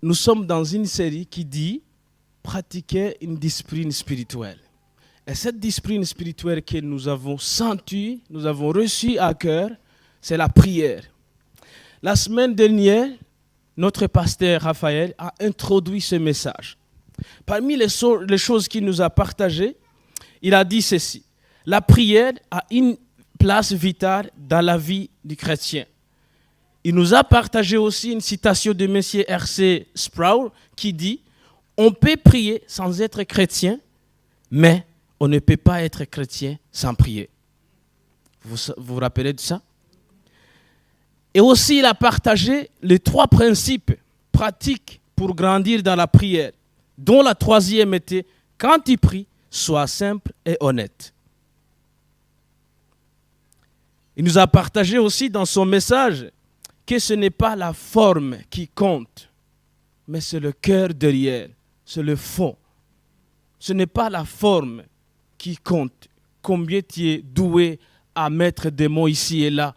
nous sommes dans une série qui dit pratiquer une discipline spirituelle. Et cette discipline spirituelle que nous avons sentie, nous avons reçue à cœur, c'est la prière. La semaine dernière, notre pasteur Raphaël a introduit ce message. Parmi les choses qu'il nous a partagées, il a dit ceci. La prière a une place vitale dans la vie du chrétien. Il nous a partagé aussi une citation de M. R.C. Sproul qui dit « On peut prier sans être chrétien, mais on ne peut pas être chrétien sans prier. » Vous vous rappelez de ça? Et aussi, il a partagé les 3 principes pratiques pour grandir dans la prière, dont la 3e était « Quand tu pries, sois simple et honnête. » Il nous a partagé aussi dans son message que ce n'est pas la forme qui compte, mais c'est le cœur derrière, c'est le fond. Ce n'est pas la forme qui compte, combien tu es doué à mettre des mots ici et là,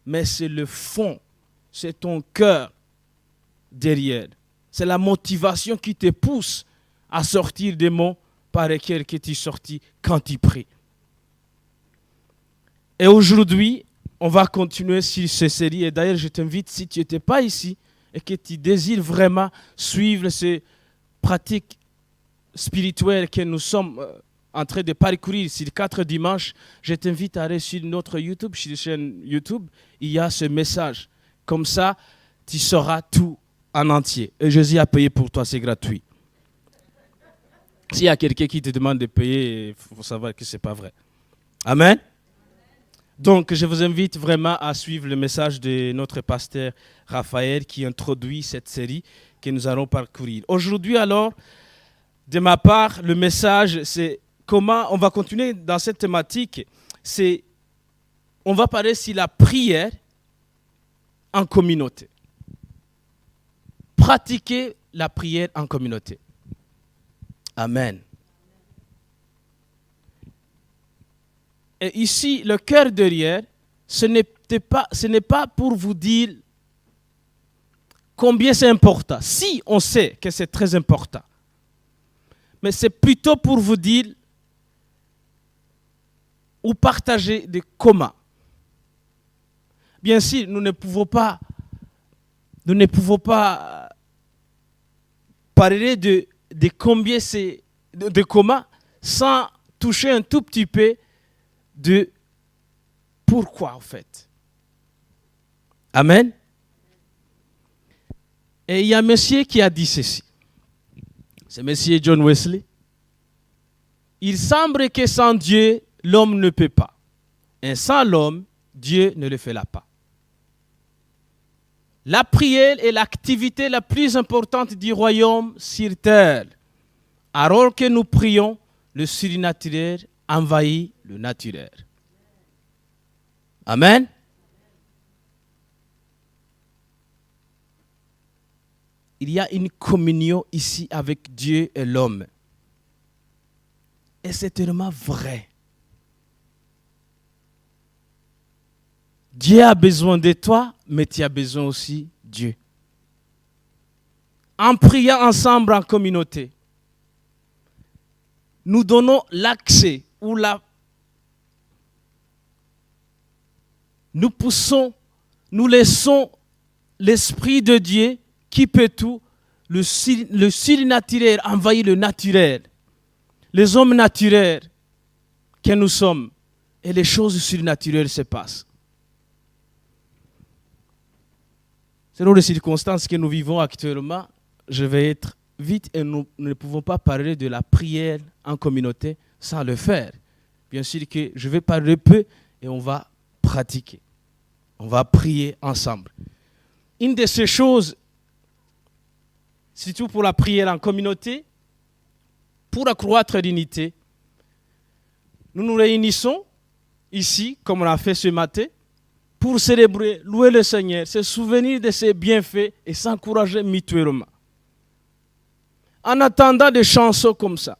mais c'est le fond, c'est ton cœur derrière. C'est la motivation qui te pousse à sortir des mots par lesquels tu es sorti quand tu pries. Et aujourd'hui, on va continuer sur cette série. Et d'ailleurs, je t'invite, si tu n'étais pas ici et que tu désires vraiment suivre ces pratiques spirituelles que nous sommes en train de parcourir sur 4 dimanches, je t'invite à aller sur notre YouTube, sur la chaîne YouTube. Il y a ce message. Comme ça, tu sauras tout en entier. Et Jésus a payé pour toi, c'est gratuit. S'il y a quelqu'un qui te demande de payer, il faut savoir que ce n'est pas vrai. Amen. Donc, je vous invite vraiment à suivre le message de notre pasteur Raphaël qui introduit cette série que nous allons parcourir. Aujourd'hui, alors, de ma part, le message, c'est comment on va continuer dans cette thématique. On va parler sur la prière en communauté. Pratiquer la prière en communauté. Amen. Et ici, le cœur derrière, ce n'est pas pour vous dire combien c'est important. Si, on sait que c'est très important. Mais c'est plutôt pour vous dire ou partager des comment. Bien sûr, nous ne pouvons pas parler de combien c'est, de comment, sans toucher un tout petit peu de pourquoi en fait. Amen. Et il y a un monsieur qui a dit ceci. C'est monsieur John Wesley. Il semble que sans Dieu, l'homme ne peut pas. Et sans l'homme, Dieu ne le fera pas. La prière est l'activité la plus importante du royaume sur terre. Alors que nous prions, le surnaturel envahit le naturel. Amen. Il y a une communion ici avec Dieu et l'homme. Et c'est tellement vrai. Dieu a besoin de toi, mais tu as besoin aussi de Dieu. En priant ensemble en communauté, nous donnons l'accès ou nous poussons, nous laissons l'Esprit de Dieu qui peut tout, le surnaturel envahir le naturel. Les hommes naturels que nous sommes et les choses surnaturelles se passent. Selon les circonstances que nous vivons actuellement, je vais être vite et nous ne pouvons pas parler de la prière en communauté sans le faire. Bien sûr que je vais parler peu et on va pratiquer. On va prier ensemble. Une de ces choses, surtout pour la prière en communauté, pour accroître l'unité, nous nous réunissons ici, comme on l'a fait ce matin, pour célébrer, louer le Seigneur, se souvenir de ses bienfaits et s'encourager mutuellement. En attendant des chansons comme ça,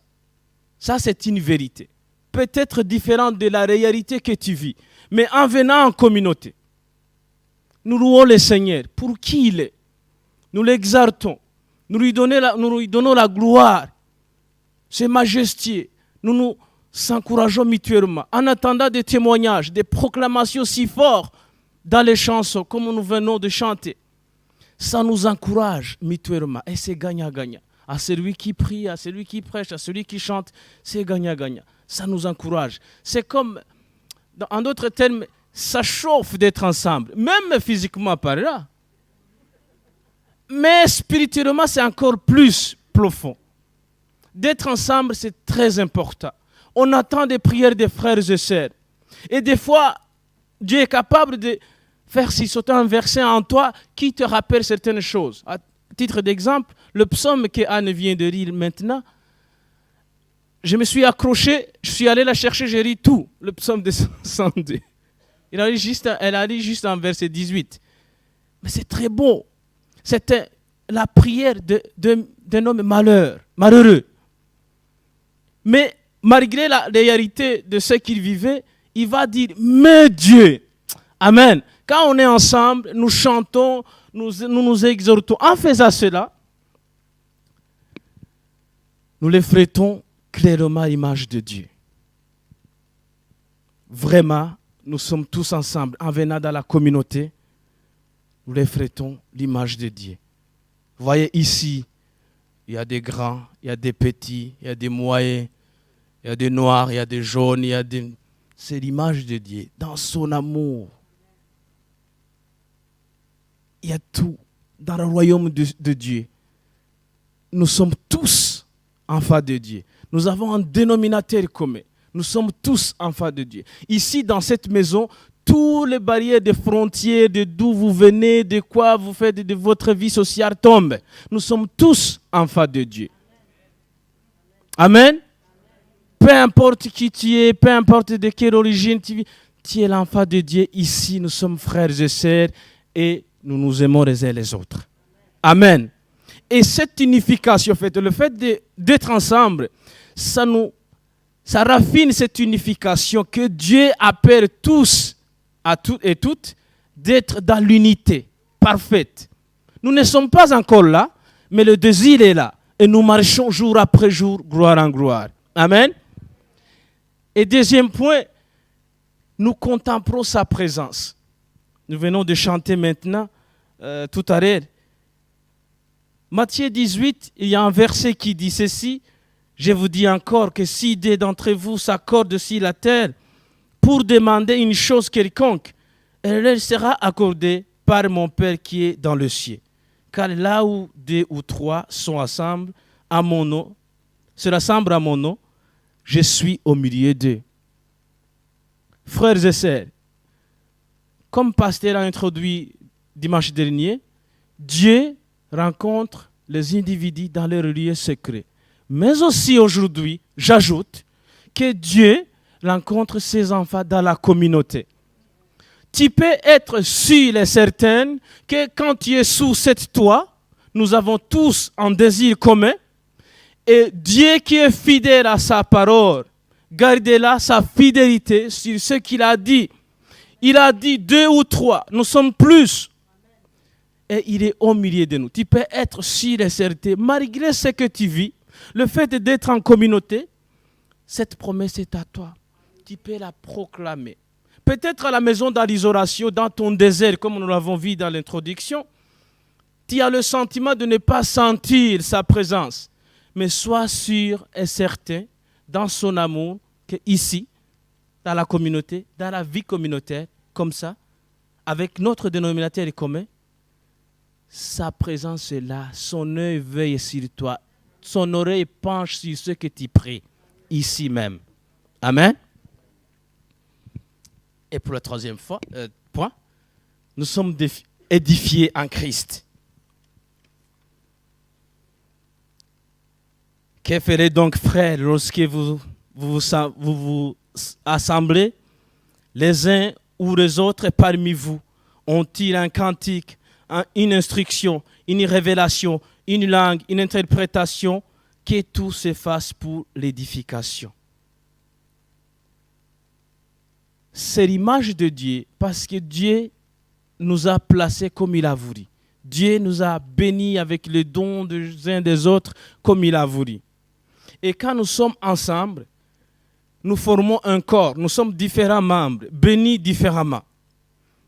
c'est une vérité. Peut-être différente de la réalité que tu vis, mais en venant en communauté, nous louons le Seigneur pour qui il est. Nous l'exaltons. Nous lui donnons la gloire. C'est majestueux. Nous nous encourageons mutuellement. En attendant des témoignages, des proclamations si fortes dans les chansons, comme nous venons de chanter, ça nous encourage mutuellement. Et c'est gagnant-gagnant. À celui qui prie, à celui qui prêche, à celui qui chante, c'est gagnant-gagnant. Ça nous encourage. C'est comme, en d'autres termes, ça chauffe d'être ensemble, même physiquement par là. Mais spirituellement, c'est encore plus profond. D'être ensemble, c'est très important. On attend des prières des frères et sœurs. Et des fois, Dieu est capable de faire sauter un verset en toi qui te rappelle certaines choses. À titre d'exemple, le psaume que Anne vient de lire maintenant, je me suis accroché, je suis allé la chercher, j'ai lu tout, le psaume de 102. Elle a lu juste un verset 18. Mais c'est très beau. C'était la prière d'un homme malheureux. Mais malgré la réalité de ce qu'il vivait, il va dire « Mais Dieu !» Amen. Quand on est ensemble, nous chantons, nous exhortons. En faisant cela, nous les reflétons clairement à l'image de Dieu. Vraiment, nous sommes tous ensemble. En venant dans la communauté, nous les reflétons l'image de Dieu. Vous voyez ici, il y a des grands, il y a des petits, il y a des moyens, il y a des noirs, il y a des jaunes, c'est l'image de Dieu. Dans son amour, il y a tout. Dans le royaume de Dieu, nous sommes tous enfants de Dieu. Nous avons un dénominateur commun. Nous sommes tous enfants de Dieu. Ici, dans cette maison, toutes les barrières de frontières, de d'où vous venez, de quoi vous faites, de votre vie sociale tombent. Nous sommes tous enfants de Dieu. Amen. Peu importe qui tu es, peu importe de quelle origine tu es l'enfant de Dieu. Ici, nous sommes frères et sœurs et nous nous aimons les uns les autres. Amen. Et cette unification, le fait d'être ensemble, ça raffine cette unification que Dieu appelle tous à toutes et toutes d'être dans l'unité parfaite. Nous ne sommes pas encore là, mais le désir est là. Et nous marchons jour après jour, gloire en gloire. Amen. Et deuxième point, nous contemplons sa présence. Nous venons de chanter maintenant, tout à l'heure. Matthieu 18, il y a un verset qui dit ceci. Je vous dis encore que si deux d'entre vous s'accordent sur la terre pour demander une chose quelconque, elle leur sera accordée par mon Père qui est dans le ciel. Car là où deux ou trois sont ensemble à mon nom, se rassemblent à mon nom, je suis au milieu d'eux. Frères et sœurs, comme pasteur a introduit dimanche dernier, Dieu rencontre les individus dans leurs lieux secrets. Mais aussi aujourd'hui, j'ajoute que Dieu rencontre ses enfants dans la communauté. Tu peux être sûr et certain que quand tu es sous cette toit, nous avons tous un désir commun. Et Dieu qui est fidèle à sa parole, gardez-la sa fidélité sur ce qu'il a dit. Il a dit 2 ou 3, nous sommes plus. Et il est au milieu de nous. Tu peux être sûr et certain, malgré ce que tu vis, le fait d'être en communauté, cette promesse est à toi. Tu peux la proclamer. Peut-être à la maison dans l'isolation, dans ton désert, comme nous l'avons vu dans l'introduction, tu as le sentiment de ne pas sentir sa présence. Mais sois sûr et certain, dans son amour, qu'ici, dans la communauté, dans la vie communautaire, comme ça, avec notre dénominateur commun, sa présence est là, son œil veille sur toi, son oreille penche sur ce que tu pries, ici même. Amen. Et pour le troisième point, nous sommes édifiés en Christ. Que ferez donc, frères, lorsque vous vous assemblez, les uns ou les autres parmi vous? Ont-ils un cantique, une instruction, une révélation, une langue, une interprétation? Que tout se fasse pour l'édification. C'est l'image de Dieu parce que Dieu nous a placés comme il a voulu. Dieu nous a bénis avec les dons des uns des autres comme il a voulu. Et quand nous sommes ensemble, nous formons un corps. Nous sommes différents membres, bénis différemment.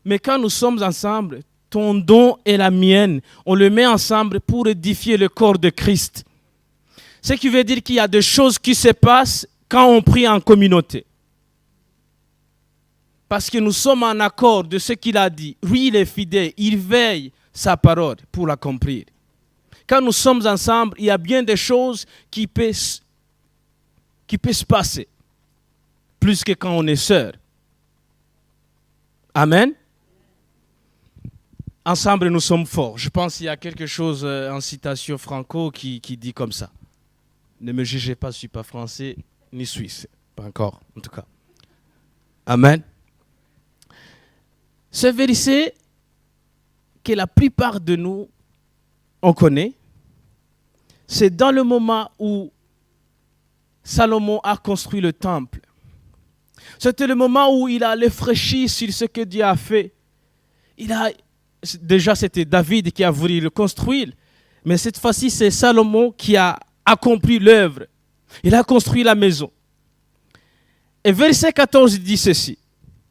Mais quand nous sommes ensemble, ton don et la mienne, on le met ensemble pour édifier le corps de Christ. Ce qui veut dire qu'il y a des choses qui se passent quand on prie en communauté. Parce que nous sommes en accord de ce qu'il a dit. Lui, il est fidèle, il veille sa parole pour l'accomplir. Quand nous sommes ensemble, il y a bien des choses qui peuvent se passer. Plus que quand on est sœurs. Amen. Ensemble, nous sommes forts. Je pense qu'il y a quelque chose en citation franco qui dit comme ça. Ne me jugez pas, je ne suis pas français ni suisse. Pas encore, en tout cas. Amen. Ce verset que la plupart de nous, on connaît, c'est dans le moment où Salomon a construit le temple. C'était le moment où il a réfléchi sur ce que Dieu a fait. Déjà, c'était David qui a voulu le construire, mais cette fois-ci, c'est Salomon qui a accompli l'œuvre. Il a construit la maison. Et verset 14 dit ceci.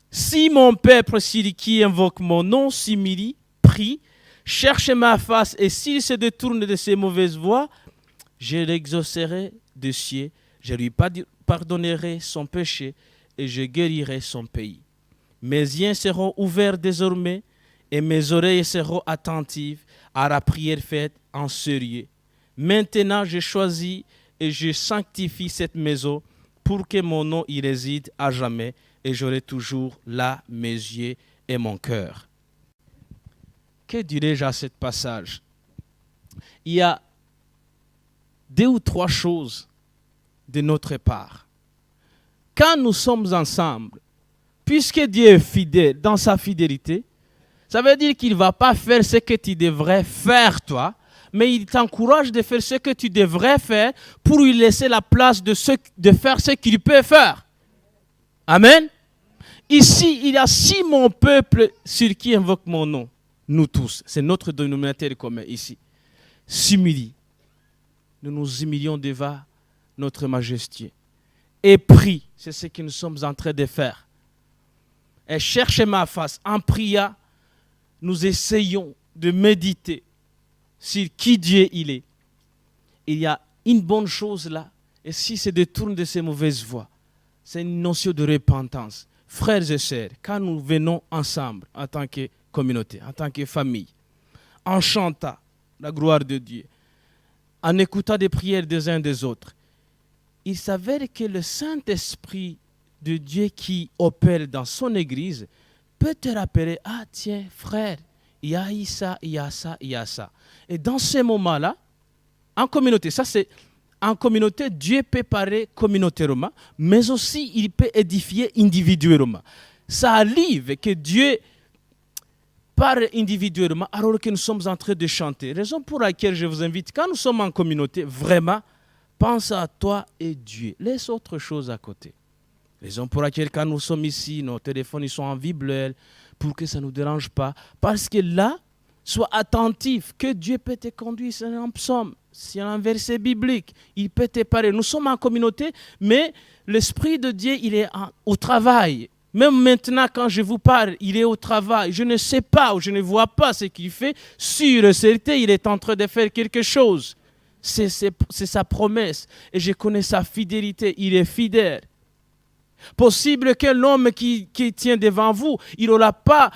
Si mon peuple qui invoque mon nom s'humilie, prie, cherche ma face, et s'il se détourne de ses mauvaises voies, je l'exaucerai de cieux, je lui pardonnerai son péché et je guérirai son pays. Mes yeux seront ouverts désormais et mes oreilles seront attentives à la prière faite en sérieux. Maintenant, je choisis et je sanctifie cette maison pour que mon nom y réside à jamais et j'aurai toujours là mes yeux et mon cœur. Que dirais-je à ce passage? Il y a 2 ou 3 choses de notre part. Quand nous sommes ensemble, puisque Dieu est fidèle dans sa fidélité, ça veut dire qu'il ne va pas faire ce que tu devrais faire toi, mais il t'encourage de faire ce que tu devrais faire pour lui laisser la place de faire ce qu'il peut faire. Amen. Ici, il y a si mon peuple sur qui invoque mon nom, nous tous, c'est notre dénominateur commun ici, s'humilie. Nous nous humilions devant notre majesté. Et prie, c'est ce que nous sommes en train de faire. Et cherche ma face. En priant, nous essayons de méditer sur qui Dieu il est. Il y a une bonne chose là. Et si se détourne de ces mauvaises voies, c'est une notion de repentance. Frères et sœurs, quand nous venons ensemble en tant que communauté, en tant que famille, en chantant la gloire de Dieu, en écoutant des prières des uns des autres, il s'avère que le Saint-Esprit de Dieu qui opère dans son Église peut te rappeler, ah tiens frère, il y a ça, il y a ça, il y a ça. Et dans ces moments-là, en communauté, ça c'est en communauté, Dieu peut parler communautairement, mais aussi il peut édifier individuellement. Ça arrive que Dieu parle individuellement alors que nous sommes en train de chanter. Raison pour laquelle je vous invite, quand nous sommes en communauté, vraiment, pense à toi et Dieu. Laisse autre chose à côté. Raison pour laquelle quand nous sommes ici, nos téléphones ils sont en vibreur pour que ça ne nous dérange pas. Parce que là, sois attentif que Dieu peut te conduire. C'est un psaume, c'est un verset biblique. Il peut te parler. Nous sommes en communauté, mais l'Esprit de Dieu, il est au travail. Même maintenant, quand je vous parle, il est au travail. Je ne sais pas ou je ne vois pas ce qu'il fait. Sûr et certain, il est en train de faire quelque chose. C'est sa promesse. Et je connais sa fidélité. Il est fidèle. Possible que l'homme qui tient devant vous, il n'aura pas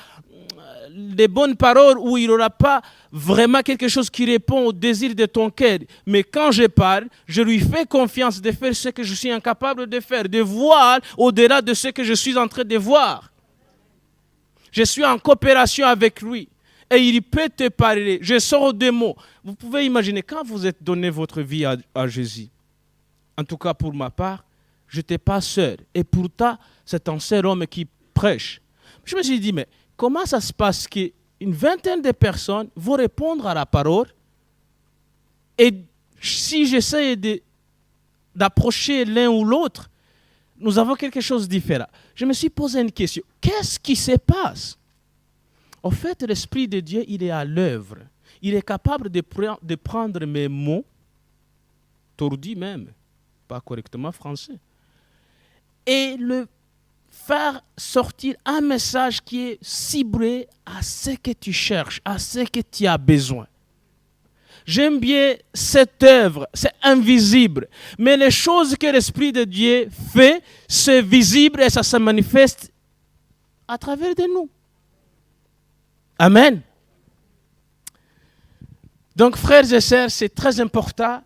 des bonnes paroles ou il n'aura pas vraiment quelque chose qui répond au désir de ton cœur. Mais quand je parle, je lui fais confiance de faire ce que je suis incapable de faire, de voir au-delà de ce que je suis en train de voir. Je suis en coopération avec lui et il peut te parler. Je sors des mots. Vous pouvez imaginer, quand vous êtes donné votre vie à Jésus, en tout cas pour ma part, je n'étais pas seul. Et pourtant, c'est un seul homme qui prêche. Je me suis dit, mais comment ça se passe qu'une vingtaine de personnes vont répondre à la parole et si j'essaie d'approcher l'un ou l'autre, nous avons quelque chose de différent. Je me suis posé une question. Qu'est-ce qui se passe? En fait, l'Esprit de Dieu, il est à l'œuvre. il est capable de prendre mes mots, tordus même, pas correctement français, et le faire sortir un message qui est ciblé à ce que tu cherches, à ce que tu as besoin. J'aime bien cette œuvre, c'est invisible. Mais les choses que l'Esprit de Dieu fait, c'est visible et ça se manifeste à travers de nous. Amen. Donc, frères et sœurs, c'est très important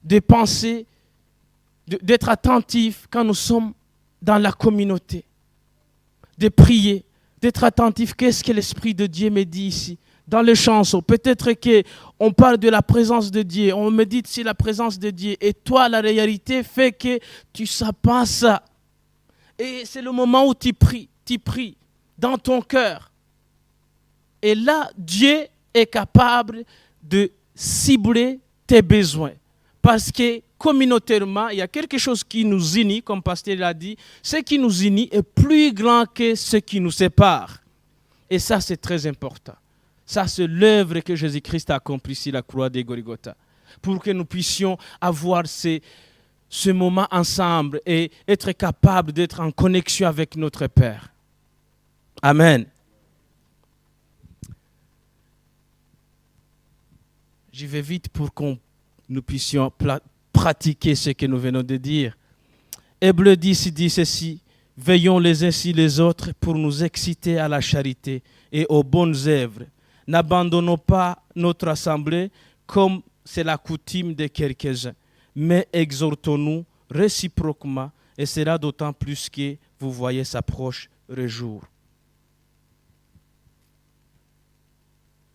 de penser, d'être attentif quand nous sommes dans la communauté, de prier, d'être attentif. Qu'est-ce que l'Esprit de Dieu me dit ici? Dans les chansons, peut-être qu'on parle de la présence de Dieu, on médite sur la présence de Dieu, et toi, la réalité fait que tu ne sais pas ça. Et c'est le moment où tu pries dans ton cœur. Et là, Dieu est capable de cibler tes besoins. Parce que communautairement, il y a quelque chose qui nous unit, comme le pasteur l'a dit, ce qui nous unit est plus grand que ce qui nous sépare. Et ça, c'est très important. Ça, c'est l'œuvre que Jésus-Christ a accomplie sur la croix de Golgotha. Pour que nous puissions avoir ce moment ensemble et être capables d'être en connexion avec notre Père. Amen. J'y vais vite pour que nous puissions pratiquer ce que nous venons de dire. Hébreux 10 dit ceci: veillons les uns sur les autres pour nous exciter à la charité et aux bonnes œuvres. N'abandonnons pas notre assemblée comme c'est la coutume de quelques-uns, mais exhortons-nous réciproquement, et cela d'autant plus que vous voyez s'approche le jour.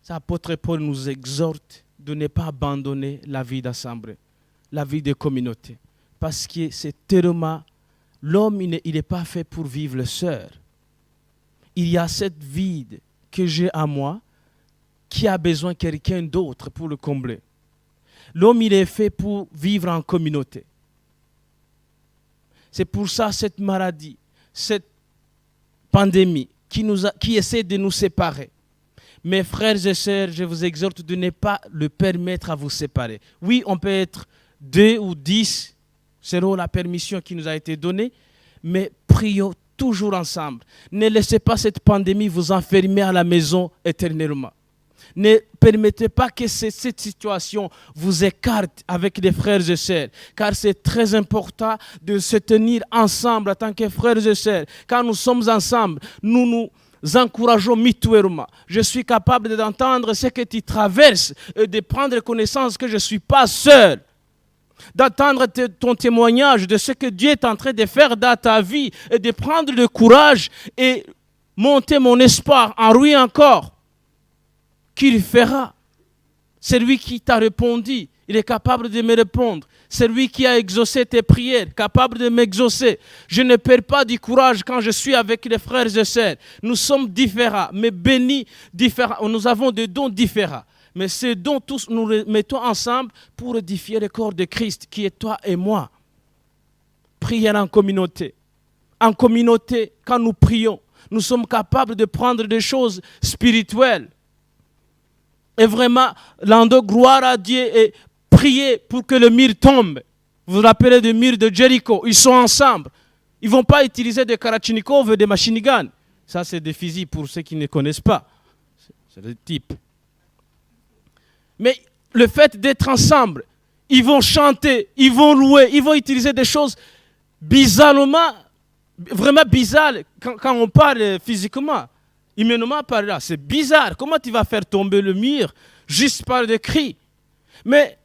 L'apôtre Paul nous exhorte de ne pas abandonner la vie d'assemblée, la vie de communauté, parce que c'est tellement, l'homme il n'est pas fait pour vivre seul. Il y a cette vide que j'ai à moi, qui a besoin de quelqu'un d'autre pour le combler. L'homme, il est fait pour vivre en communauté. C'est pour ça cette maladie, cette pandémie qui essaie de nous séparer. Mes frères et sœurs, je vous exhorte de ne pas le permettre à vous séparer. Oui, on peut être 2 ou 10, selon la permission qui nous a été donnée, mais prions toujours ensemble. Ne laissez pas cette pandémie vous enfermer à la maison éternellement. Ne permettez pas que cette situation vous écarte avec les frères et sœurs, car c'est très important de se tenir ensemble en tant que frères et sœurs. Quand nous sommes ensemble, nous nous encourageons mutuellement. Je suis capable d'entendre ce que tu traverses et de prendre connaissance que je ne suis pas seul. D'entendre ton témoignage de ce que Dieu est en train de faire dans ta vie et de prendre le courage et monter mon espoir en lui encore. Qu'il fera. C'est lui qui t'a répondu. Il est capable de me répondre. C'est lui qui a exaucé tes prières, capable de m'exaucer. Je ne perds pas du courage quand je suis avec les frères et sœurs. Nous sommes différents, mais bénis différents. Nous avons des dons différents. Mais ces dons tous, nous les mettons ensemble pour édifier le corps de Christ, qui est toi et moi. Prière en communauté. En communauté, quand nous prions, nous sommes capables de prendre des choses spirituelles. Et vraiment, l'endroit gloire à Dieu et prier pour que le mur tombe. Vous vous rappelez du mur de Jéricho, ils sont ensemble. Ils ne vont pas utiliser des Kalachnikov et des machine guns. Ça, c'est des fusils pour ceux qui ne connaissent pas. C'est le type. Mais le fait d'être ensemble, ils vont chanter, ils vont louer, ils vont utiliser des choses bizarrement, vraiment bizarres quand on parle physiquement. Humainement par là, c'est bizarre. Comment tu vas faire tomber le mur juste par des cris? Mais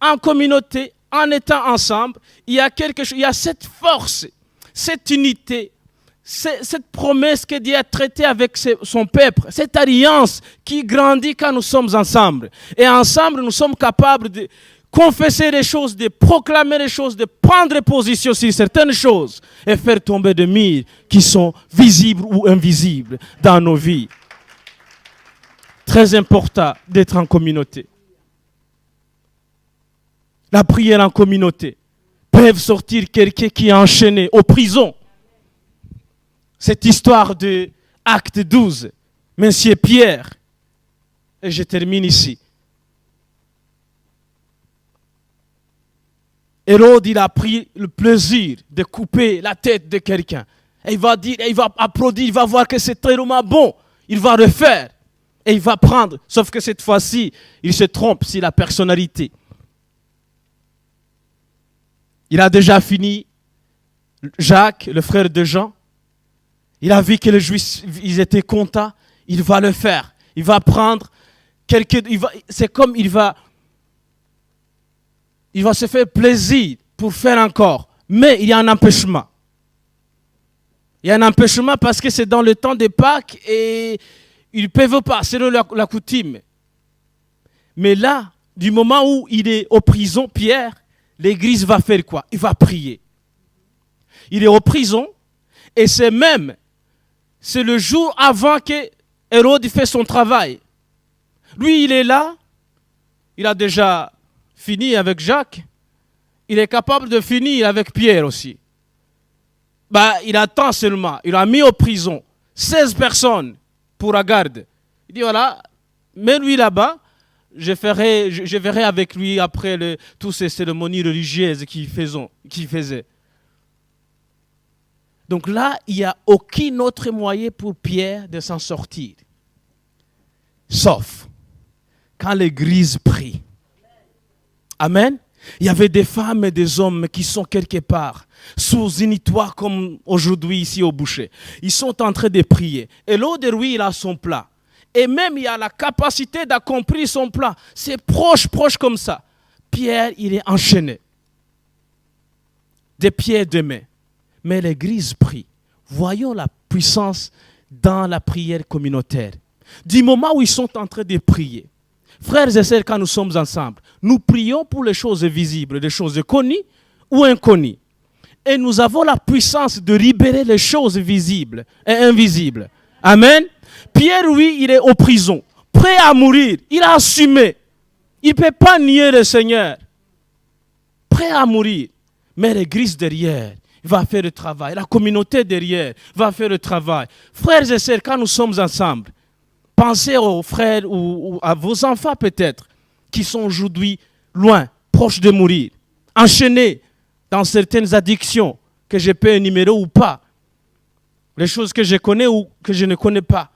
en communauté, en étant ensemble, il y a quelque chose, il y a cette force, cette unité, cette promesse que Dieu a traitée avec son peuple, cette alliance qui grandit quand nous sommes ensemble. Et ensemble, nous sommes capables de confesser les choses, de proclamer les choses, de prendre position sur certaines choses et faire tomber des murs qui sont visibles ou invisibles dans nos vies. Très important d'être en communauté. La prière en communauté peut sortir quelqu'un qui est enchaîné aux prisons. Cette histoire de Acte 12, Monsieur Pierre, et je termine ici. Hérode, il a pris le plaisir de couper la tête de quelqu'un. Et il va dire, il va applaudir, il va voir que c'est tellement bon. Il va refaire. Et il va prendre. Sauf que cette fois-ci, il se trompe sur la personnalité. Il a déjà fini. Jacques, le frère de Jean, il a vu que les Juifs, ils étaient contents. Il va le faire. Il va prendre c'est comme il va se faire plaisir pour faire encore. Mais il y a un empêchement. Il y a un empêchement parce que c'est dans le temps de Pâques et ils ne peuvent pas, selon la coutume. Mais là, du moment où il est en prison, Pierre, l'église va faire quoi? Il va prier. Il est en prison et c'est le jour avant que Hérode fait son travail. Lui, il est là, il a déjà fini avec Jacques, il est capable de finir avec Pierre aussi. Il attend seulement, il a mis en prison 16 personnes pour la garde. Il dit voilà, mets-lui là-bas, je verrai avec lui après toutes ces cérémonies religieuses qu'il faisait. Donc là, il n'y a aucun autre moyen pour Pierre de s'en sortir. Sauf quand l'Église prie. Amen. Il y avait des femmes et des hommes qui sont quelque part sous une toit comme aujourd'hui ici au boucher. Ils sont en train de prier. Et l'autre, lui, il a son plat. Et même, il a la capacité d'accomplir son plat. C'est proche comme ça. Pierre, il est enchaîné. Des pieds et des mains. Mais l'Église prie. Voyons la puissance dans la prière communautaire. Du moment où ils sont en train de prier, frères et sœurs, quand nous sommes ensemble, nous prions pour les choses visibles, les choses connues ou inconnues. Et nous avons la puissance de libérer les choses visibles et invisibles. Amen. Pierre, lui, il est en prison, prêt à mourir. Il a assumé. Il ne peut pas nier le Seigneur. Prêt à mourir. Mais l'Église derrière va faire le travail. La communauté derrière va faire le travail. Frères et sœurs, quand nous sommes ensemble, pensez aux frères ou à vos enfants peut-être qui sont aujourd'hui loin, proches de mourir, enchaînés dans certaines addictions que je peux énumérer ou pas. Les choses que je connais ou que je ne connais pas.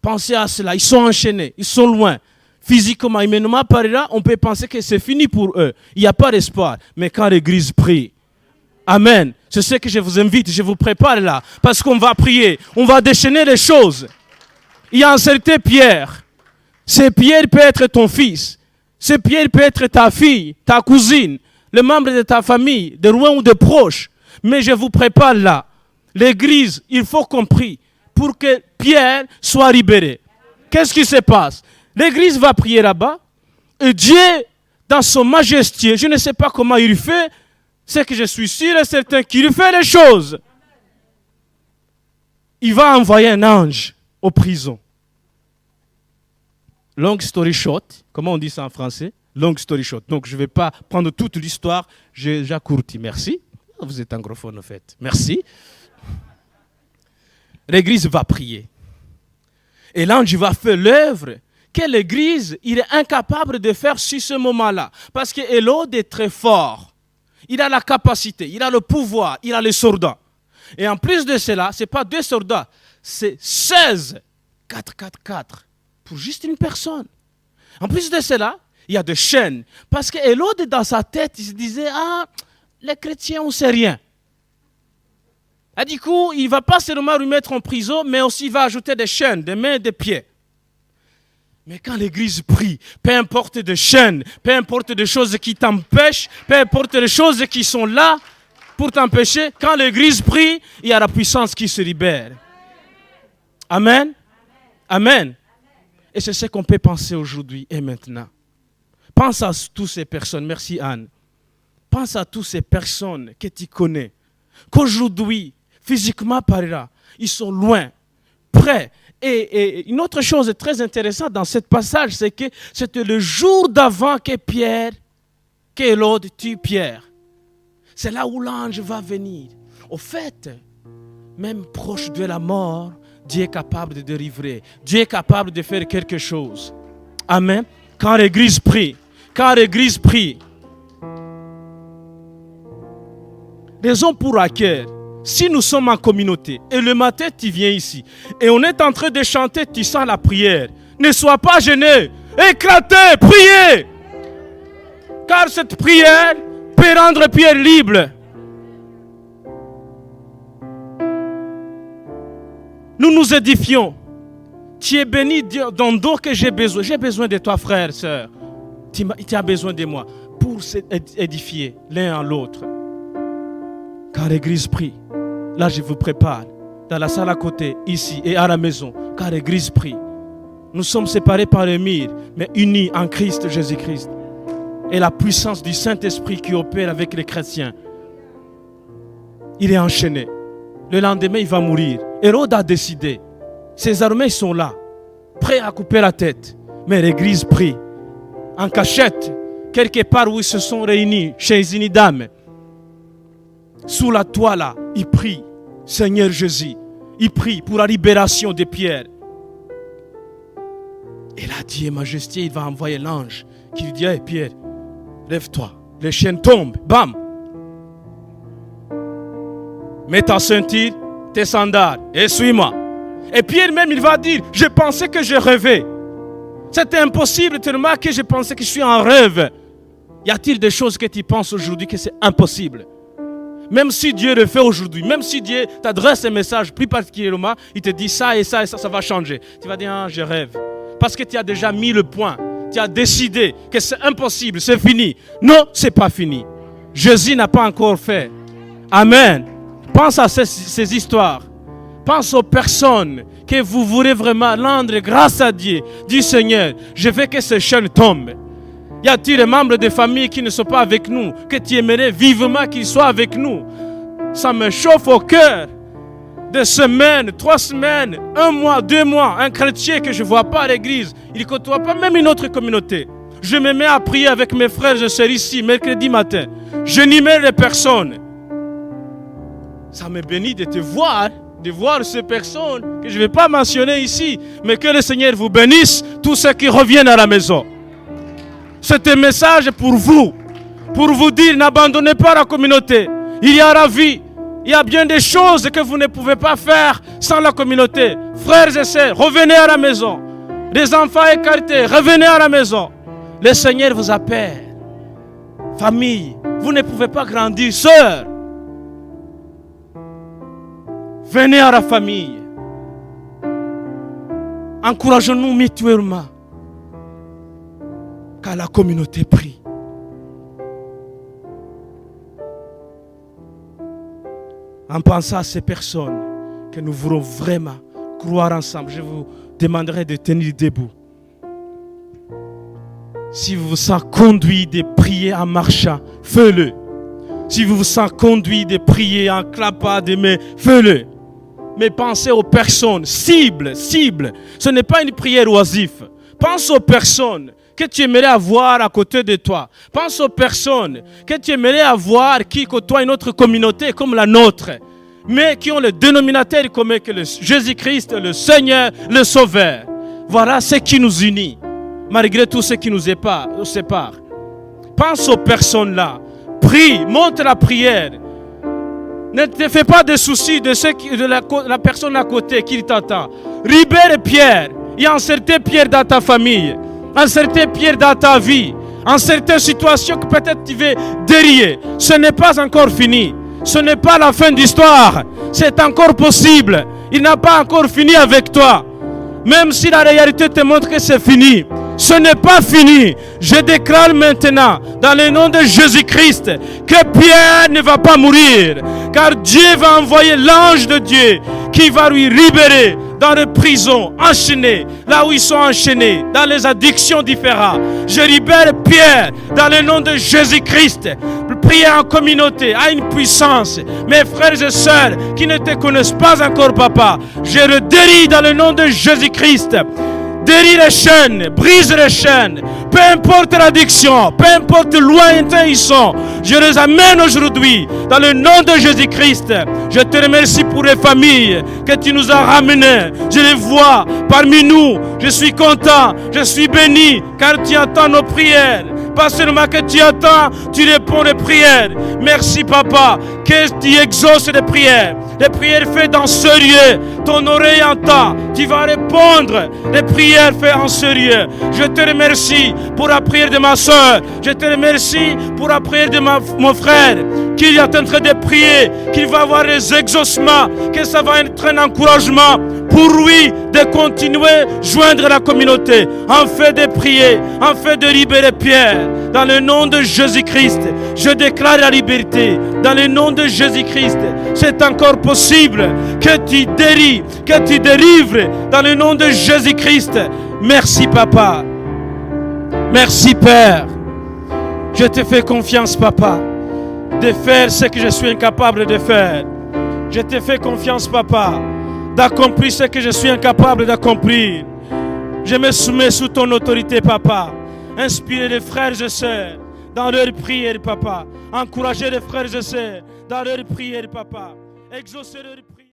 Pensez à cela. Ils sont enchaînés, ils sont loin. Physiquement, humainement, par là, on peut penser que c'est fini pour eux. Il n'y a pas d'espoir. Mais quand l'Église prie, Amen. C'est ce que je vous invite, je vous prépare là. Parce qu'on va prier, on va déchaîner les choses. Il y a un certain Pierre. Ce Pierre peut être ton fils. Ce Pierre peut être ta fille, ta cousine, le membre de ta famille, de loin ou de proche. Mais je vous prépare là. L'Église, il faut qu'on prie pour que Pierre soit libéré. Qu'est-ce qui se passe? L'Église va prier là-bas. Et Dieu, dans son majesté, je ne sais pas comment il fait, c'est que je suis sûr et certain qu'il fait les choses. Il va envoyer un ange aux prisons. Long story short, comment on dit ça en français? Long story short. Donc je ne vais pas prendre toute l'histoire, j'accourtis. Merci. Vous êtes anglophone en fait. Merci. L'Église va prier. Et l'ange va faire l'œuvre que l'Église il est incapable de faire sur ce moment-là. Parce que Hérode est très fort. Il a la capacité, il a le pouvoir, il a les soldats. Et en plus de cela, ce n'est pas 2 soldats, c'est 16. 4. Pour juste une personne. En plus de cela, il y a des chaînes. Parce que Hérode, dans sa tête, il se disait, les chrétiens, on ne sait rien. Et du coup, il ne va pas seulement lui mettre en prison, mais aussi il va ajouter des chaînes, des mains et des pieds. Mais quand l'Église prie, peu importe des chaînes, peu importe des choses qui t'empêchent, peu importe les choses qui sont là pour t'empêcher, quand l'Église prie, il y a la puissance qui se libère. Amen. Amen. Et c'est ce qu'on peut penser aujourd'hui et maintenant. Pense à toutes ces personnes. Merci Anne. Pense à toutes ces personnes que tu connais. Qu'aujourd'hui, physiquement par là, ils sont loin, près. Et une autre chose très intéressante dans ce passage, c'est que c'était le jour d'avant que Hérode tue Pierre. C'est là où l'ange va venir. Au fait, même proche de la mort, Dieu est capable de délivrer. Dieu est capable de faire quelque chose. Amen. Quand l'Église prie, Raison pour laquelle, si nous sommes en communauté et le matin tu viens ici et on est en train de chanter, tu sens la prière. Ne sois pas gêné, éclatez, priez. Car cette prière peut rendre Pierre libre. Nous nous édifions. Tu es béni dans d'autres que j'ai besoin. J'ai besoin de toi, frère, sœur. Tu as besoin de moi pour s'édifier l'un à l'autre. Car l'église prie. Là, je vous prépare. Dans la salle à côté, ici et à la maison. Car l'église prie. Nous sommes séparés par le mur, mais unis en Christ Jésus-Christ. Et la puissance du Saint-Esprit qui opère avec les chrétiens. Il est enchaîné. Le lendemain, il va mourir. Hérode a décidé. Ses armées sont là, prêts à couper la tête. Mais l'église prie. En cachette, quelque part où ils se sont réunis, chez une dame. Sous la toile, il prie, Seigneur Jésus. Il prie pour la libération de Pierre. Et là, Dieu majesté, il va envoyer l'ange qui lui dit, hey, Pierre, lève-toi. Les chaînes tombent, bam. Mets ta ceinture, tes sandales, et suis-moi. Et Pierre même, il va dire, je pensais que je rêvais. C'était impossible tellement que je pensais que je suis en rêve. Y a-t-il des choses que tu penses aujourd'hui que c'est impossible? Même si Dieu le fait aujourd'hui, même si Dieu t'adresse un message plus particulièrement, il te dit ça et ça et ça, ça va changer. Tu vas dire, ah, je rêve. Parce que tu as déjà mis le point. Tu as décidé que c'est impossible, c'est fini. Non, c'est pas fini. Jésus n'a pas encore fait. Amen. Pense à ces histoires. Pense aux personnes que vous voulez vraiment rendre grâce à Dieu. Dis Seigneur, je veux que ces chaînes tombent. Y a-t-il des membres de famille qui ne sont pas avec nous, que tu aimerais vivement qu'ils soient avec nous? Ça me chauffe au cœur. 2 semaines, 3 semaines, 1 mois, 2 mois, un chrétien que je ne vois pas à l'église, il ne côtoie pas même une autre communauté. Je me mets à prier avec mes frères et sœurs ici, mercredi matin. Je n'immerge les personnes. Ça me bénit de te voir, de voir ces personnes que je ne vais pas mentionner ici, mais que le Seigneur vous bénisse, tous ceux qui reviennent à la maison. C'est un message pour vous dire, n'abandonnez pas la communauté. Il y a la vie, il y a bien des choses que vous ne pouvez pas faire sans la communauté. Frères et sœurs, revenez à la maison. Les enfants écartés, revenez à la maison. Le Seigneur vous appelle. Famille, vous ne pouvez pas grandir sœurs. Venez à la famille. Encourageons-nous mutuellement. Car la communauté prie. En pensant à ces personnes que nous voulons vraiment croire ensemble, je vous demanderai de tenir debout. Si vous vous sentez conduit de prier en marchant, faites-le. Si vous vous sentez conduit de prier en clappant des mains, faites-le. Mais pensez aux personnes, cible. Ce n'est pas une prière oisive. Pense aux personnes que tu aimerais avoir à côté de toi. Pense aux personnes que tu aimerais avoir qui côtoient une autre communauté comme la nôtre, mais qui ont le dénominateur commun que le Jésus-Christ, le Seigneur, le Sauveur. Voilà ce qui nous unit, malgré tout ce qui nous sépare. Pense aux personnes-là. Prie, montre la prière. Ne te fais pas de soucis de la personne à côté qui t'attend. Libère Pierre. Il y a un certain Pierre dans ta famille. Un certain Pierre dans ta vie. En certaines situations que peut-être tu veux dérier. Ce n'est pas encore fini. Ce n'est pas la fin d'histoire. C'est encore possible. Il n'a pas encore fini avec toi. Même si la réalité te montre que c'est fini. Ce n'est pas fini. Je déclare maintenant, dans le nom de Jésus-Christ, que Pierre ne va pas mourir. Car Dieu va envoyer l'ange de Dieu qui va lui libérer dans les prisons, enchaînés, là où ils sont enchaînés, dans les addictions différentes. Je libère Pierre dans le nom de Jésus-Christ. Prier en communauté a une puissance. Mes frères et sœurs qui ne te connaissent pas encore, papa, je le délie dans le nom de Jésus-Christ. Délie les chaînes, brise les chaînes. Peu importe l'addiction, peu importe lointain ils sont, je les amène aujourd'hui dans le nom de Jésus-Christ. Je te remercie pour les familles que tu nous as ramenées. Je les vois parmi nous. Je suis content, je suis béni car tu entends nos prières. Pas seulement que tu attends, tu réponds les prières. Merci Papa, que tu exauces les prières. Les prières faites dans ce lieu, ton oreille entend, tu vas répondre. Les prières faites en ce lieu. Je te remercie pour la prière de ma soeur. Je te remercie pour la prière de mon frère, qu'il est en train de prier, qu'il va avoir les exaucements, que ça va être un encouragement pour lui de continuer à joindre la communauté, en fait de prier, en fait de libérer Pierre. Dans le nom de Jésus-Christ, je déclare la liberté. Dans le nom de Jésus-Christ, c'est encore possible que tu délivres, que tu délivres. Dans le nom de Jésus-Christ, merci Papa. Merci Père. Je te fais confiance Papa, de faire ce que je suis incapable de faire. Je te fais confiance Papa, d'accomplir ce que je suis incapable d'accomplir. Je me soumets sous ton autorité Papa. Inspirez les frères et sœurs dans leur prière Papa. Encouragez les frères et sœurs dans leur prière Papa. Exaucez leur prière.